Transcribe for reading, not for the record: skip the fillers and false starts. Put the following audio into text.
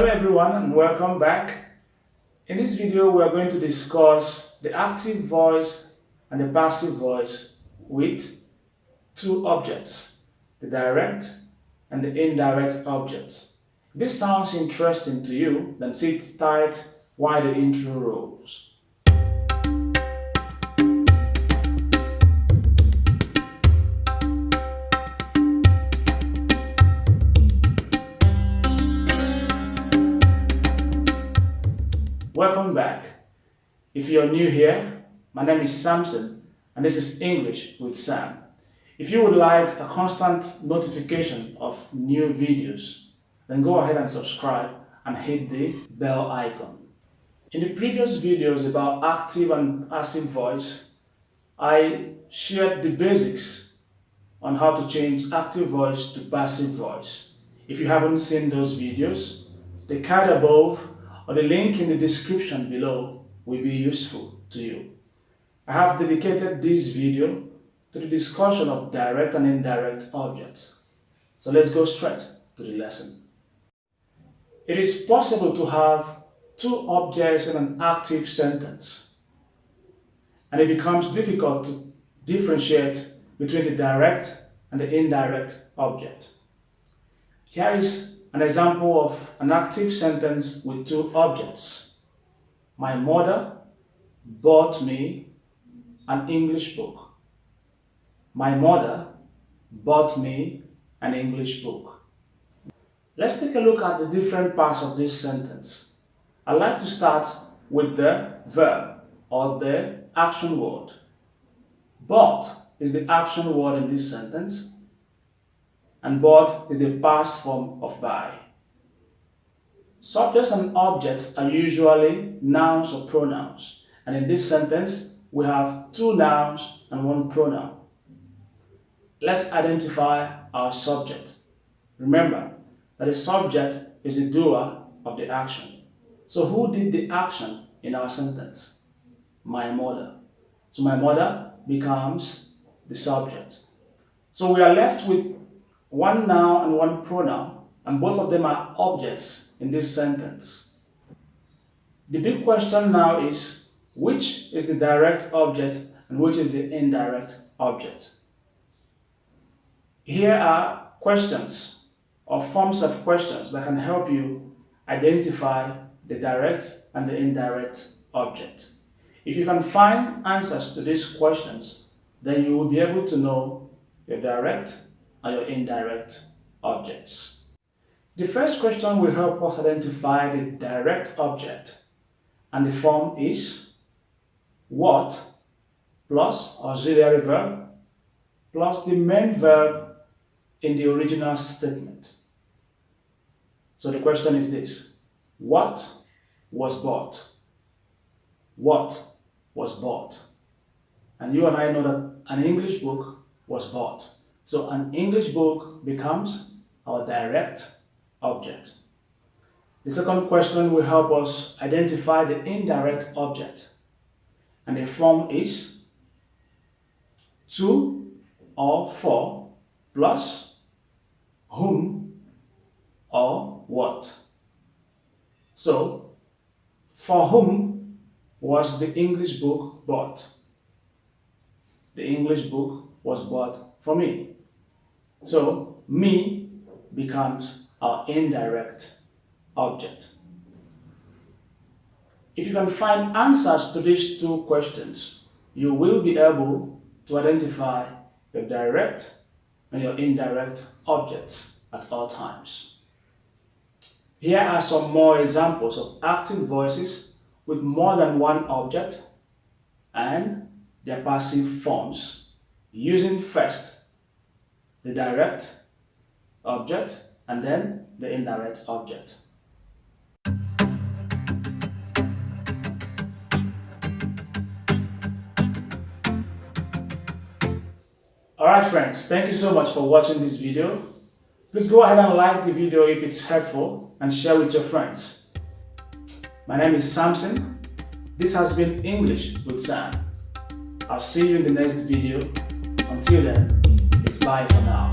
Hello everyone and welcome back. In this video we are going to discuss the active voice and the passive voice with two objects, the direct and the indirect objects. If this sounds interesting to you, then sit tight while the intro rolls. Welcome back. If you're new here, my name is Samson and this is English with Sam. If you would like a constant notification of new videos, then go ahead and subscribe and hit the bell icon. In the previous videos about active and passive voice, I shared the basics on how to change active voice to passive voice. If you haven't seen those videos, the card above or the link in the description below will be useful to you. I have dedicated this video to the discussion of direct and indirect objects. So let's go straight to the lesson. It is possible to have two objects in an active sentence, and it becomes difficult to differentiate between the direct and the indirect object. Here is an example of an active sentence with two objects. My mother bought me an English book. My mother bought me an English book. Let's take a look at the different parts of this sentence. I'd like to start with the verb or the action word. Bought is the action word in this sentence, and bought is the past form of buy. Subjects and objects are usually nouns or pronouns, and in this sentence we have two nouns and one pronoun. Let's identify our subject. Remember that the subject is the doer of the action. So who did the action in our sentence? My mother. So my mother becomes the subject. So we are left with one noun and one pronoun, and both of them are objects in this sentence. The big question now is, which is the direct object and which is the indirect object? Here are questions or forms of questions that can help you identify the direct and the indirect object. If you can find answers to these questions, then you will be able to know your direct and your indirect objects. The first question will help us identify the direct object, and the form is what plus auxiliary verb plus the main verb in the original statement. So the question is this: what was bought? What was bought? And you and I know that an English book was bought. So an English book becomes our direct object. The second question will help us identify the indirect object, and the form is to or for plus whom or what. So for whom was the English book bought? The English book was bought for me. So me becomes our indirect object. If you can find answers to these two questions, you will be able to identify your direct and your indirect objects at all times. Here are some more examples of active voices with more than one object and their passive forms, using first the direct object and then the indirect object. Alright friends, thank you so much for watching this video. Please go ahead and like the video if it's helpful and share with your friends. My name is Samson. This has been English with Sam. I'll see you in the next video. Until then, it's bye for now.